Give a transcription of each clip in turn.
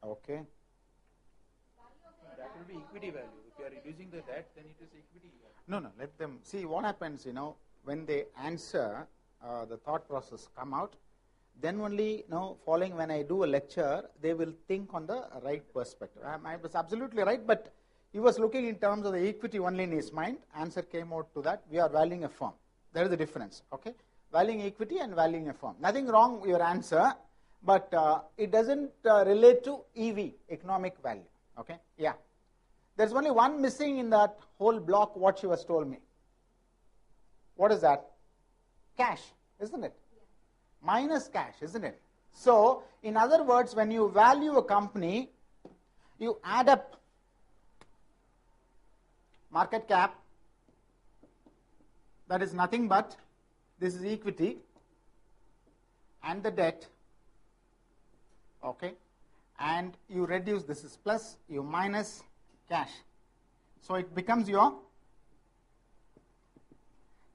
Okay. That will be equity value. If you are reducing the debt, then it is equity value. No, let them see what happens, when they answer, the thought process come out, then only, following when I do a lecture, they will think on the right perspective. I was absolutely right, but he was looking in terms of the equity only in his mind. Answer came out to that. We are valuing a firm. There is the difference, okay? Valuing equity and valuing a firm. Nothing wrong with your answer, but it doesn't relate to EV, economic value, okay? Yeah. There's only one missing in that whole block, what she was told me. What is that? Cash, isn't it? Yeah. Minus cash, isn't it? So, in other words, when you value a company, you add up market cap, that is nothing but, this is equity, and the debt, okay, and you reduce, this is plus, you minus cash. So it becomes your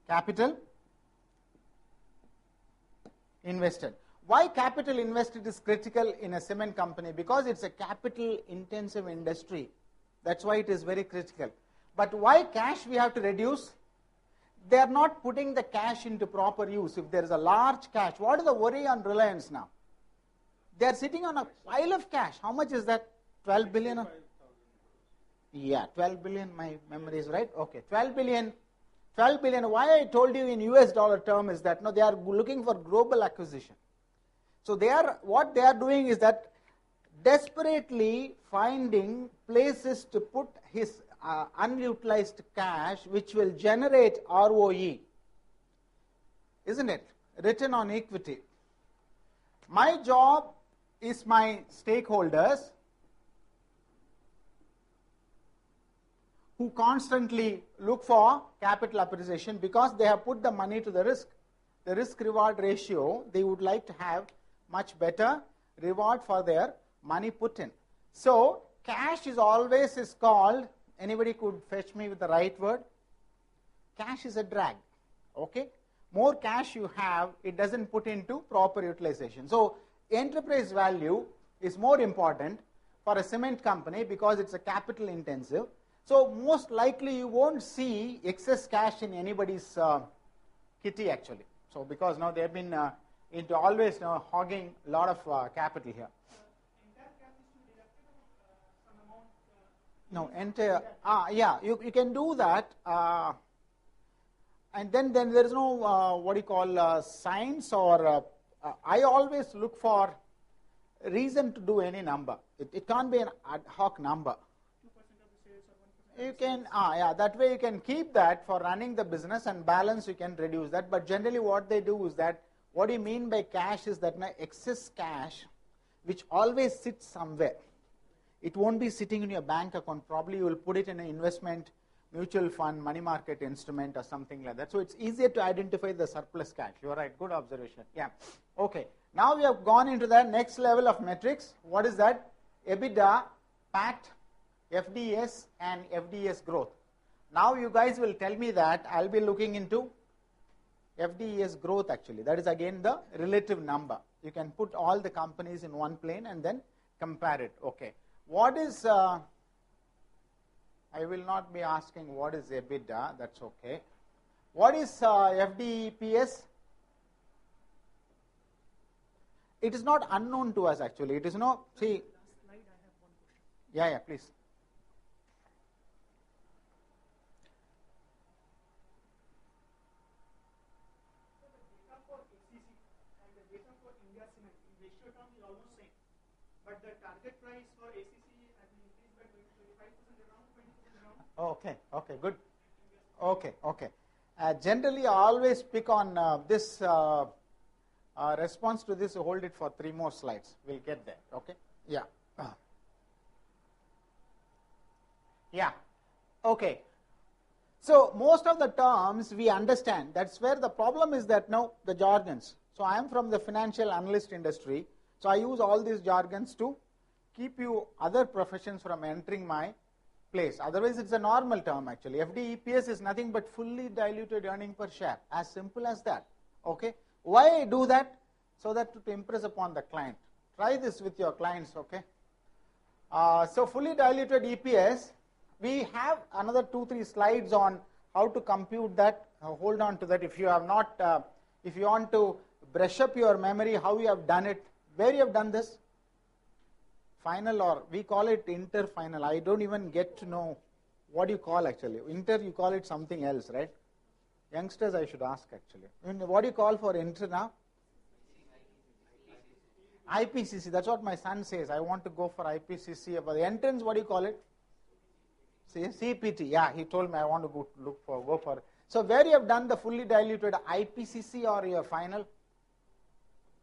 capital invested. Why capital invested is critical in a cement company? Because it's a capital intensive industry. That's why it is very critical. But why cash we have to reduce? They are not putting the cash into proper use. If there is a large cash, what is the worry on Reliance now? They are sitting on a pile of cash. How much is that? 12 billion? Yeah, 12 billion, my memory is right. Okay, 12 billion. 12 billion, why I told you in US dollar term is that no, they are looking for global acquisition. So what they are doing is that desperately finding places to put his unutilized cash which will generate ROE. Isn't it? Return on equity. My job is my stakeholders who constantly look for capital appreciation because they have put the money to the risk. The risk-reward ratio, they would like to have much better reward for their money put in. So, cash is always called, anybody could fetch me with the right word? Cash is a drag, okay? More cash you have, it doesn't put into proper utilization. So, enterprise value is more important for a cement company because it's a capital intensive. So, most likely you won't see excess cash in anybody's kitty actually. So, because now they have been into always hogging a lot of capital here. No, entire, yeah, you can do that. And then there is no, what do you call, science or, I always look for reason to do any number. It can't be an ad hoc number. You can, yeah, that way you can keep that for running the business and balance you can reduce that. But generally what they do is that, what do you mean by cash is that excess cash which always sits somewhere. It won't be sitting in your bank account. Probably you will put it in an investment, mutual fund, money market instrument or something like that. So it's easier to identify the surplus cash. You're right, good observation. Yeah, okay. Now we have gone into the next level of metrics. What is that? EBITDA, PAT, FDS and FDS growth. Now you guys will tell me that I'll be looking into FDS growth actually. That is again the relative number. You can put all the companies in one plane and then compare it. Okay. What is, I will not be asking what is EBITDA, that's okay. What is FDEPS? It is not unknown to us actually. It is no, see. Yeah, please. But the target price for ACC has been increased by 25% around, 20% around. Okay, good. Okay. Generally, I always pick on this response to this. Hold it for 3 more slides. We'll get there. Okay. Yeah. Yeah. Okay. So most of the terms we understand. That's where the problem is that now the jargons. So I am from the financial analyst industry. So I use all these jargons to keep you other professions from entering my place. Otherwise, it's a normal term actually. FDEPS is nothing but fully diluted earning per share. As simple as that. Okay. Why I do that? So that to impress upon the client. Try this with your clients. Okay. So fully diluted EPS, we have another 2-3 slides on how to compute that. Hold on to that if you have not, if you want to brush up your memory, how you have done it, where you have done this. Final, or we call it inter-final. I don't even get to know what you call actually. Inter, you call it something else, right? Youngsters, I should ask actually. What do you call for inter now? IPCC, that's what my son says. I want to go for IPCC. But the entrance, what do you call it? CPT. Yeah, he told me I want to go for. So where you have done the fully diluted IPCC or your final?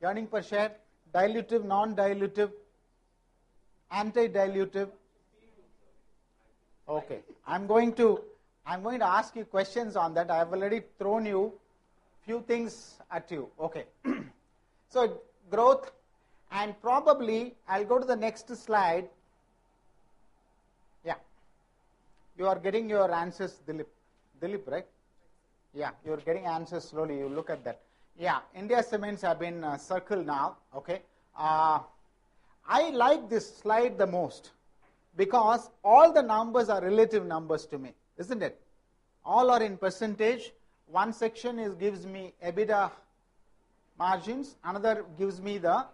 Earning per share, dilutive, non-dilutive, anti-dilutive. Okay, I'm going to ask you questions on that. I have already thrown you few things at you. Okay, so growth, and probably I'll go to the next slide. Yeah, you are getting your answers, Dilip, right? Yeah, you're getting answers slowly. You look at that. Yeah, India Cements have been circled now. Okay, I like this slide the most because all the numbers are relative numbers to me, isn't it? All are in percentage. One section gives me EBITDA margins, another gives me the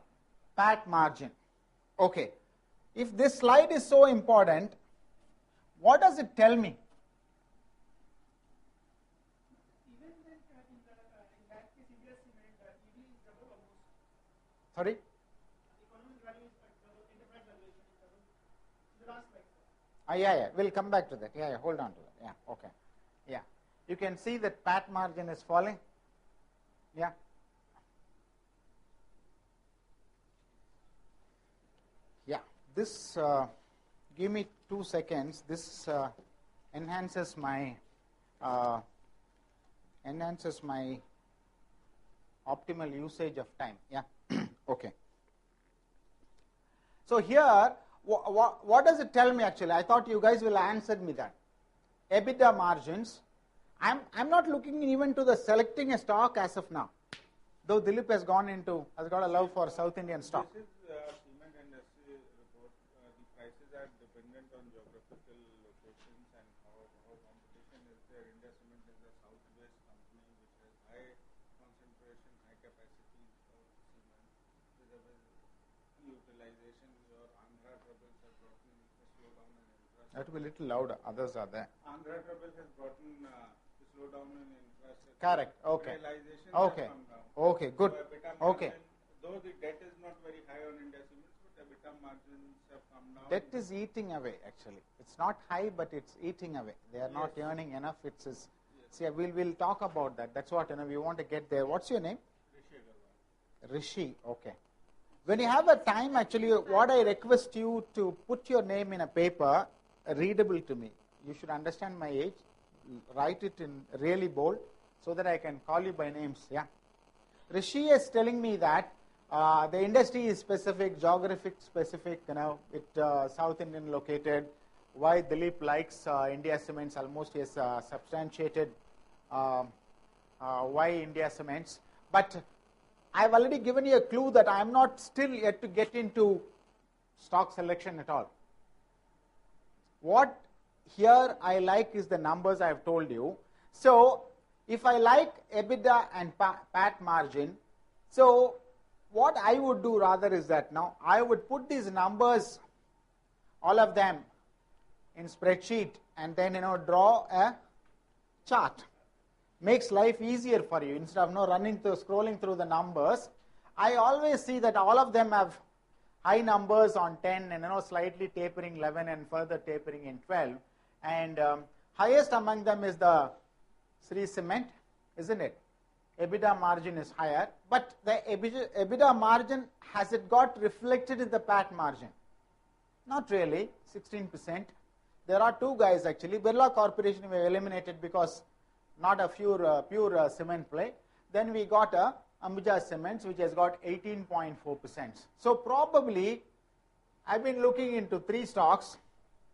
PAT margin. Okay, if this slide is so important, what does it tell me? Even then, in that case, India Cement, EV is double almost. Sorry? Economic value is double, enterprise valuation is double. The last slide. Yeah, we'll come back to that. Yeah, hold on to that. Yeah, okay. Yeah, you can see that PAT margin is falling. Yeah. Yeah, this, give me 2 seconds. This enhances my optimal usage of time. Yeah, okay. So here, what does it tell me actually? I thought you guys will answer me that. EBITDA margins. I'm not looking even to the selecting a stock as of now. Though Dilip has got a love for South Indian stock. This is cement industry report. The prices are dependent on geographical locations and how competition is there. India Cement is a south-based company which has high concentration, high capacity of cement. With utilization, your Andhra troubles have brought in a slowdown in infrastructure. That will be a little louder. Others are there. Andhra trouble has brought in a slowdown in infrastructure. Correct. Okay. Realization Okay. has come down. Okay. Good. So EBITDA Okay. margin, though the debt is not very high on India Cements, but EBITDA margins have come down. Debt is eating away actually. It's not high, but it's eating away. They are not earning enough. It's Yes. see, we'll talk about that. That's what we want to get there. What's your name? Rishi Agarwal. Rishi. Okay. When you have a time, actually, what I request you to put your name in a paper, readable to me. You should understand my age. Write it in really bold so that I can call you by names. Yeah. Rishi is telling me that the industry is specific, geographic specific. South Indian located. Why Dilip likes India Cements, almost he has substantiated why India Cements. But I've already given you a clue that I'm not still yet to get into stock selection at all. What here I like is the numbers I have told you. So if I like EBITDA and PAT margin, so what I would do rather is that now I would put these numbers, all of them, in spreadsheet and then draw a chart. Makes life easier for you instead of scrolling through the numbers. I always see that all of them have high numbers on 10 and slightly tapering 11 and further tapering in 12. And highest among them is the Sri Cement, isn't it? EBITDA margin is higher, but the EBITDA margin, has it got reflected in the PAT margin? Not really, 16%. There are two guys actually. Birla Corporation we eliminated because not a pure cement play. Then we got Ambuja Cements, which has got 18.4%. So probably I've been looking into 3 stocks,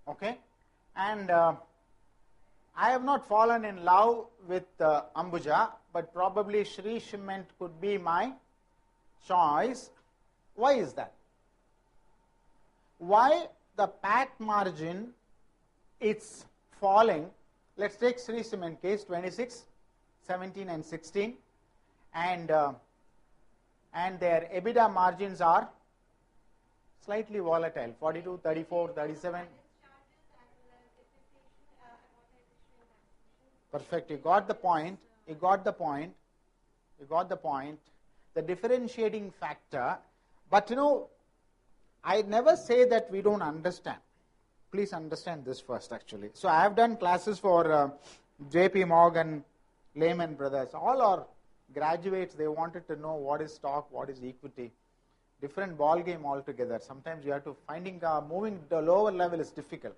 okay, and I have not fallen in love with Ambuja, but probably Sri Cement could be my choice. Why is that? Why the PAT margin, it's falling. Let's take Shree Cement case 26, 17 and 16, and their EBITDA margins are slightly volatile, 42, 34, 37. Perfect. You got the point. You got the point. You got the point. The differentiating factor. But I never say that we don't understand. Please understand this first, actually. So I have done classes for JP Morgan, Lehman Brothers. All our graduates, they wanted to know what is stock, what is equity. Different ball game altogether. Sometimes you have to moving the lower level is difficult.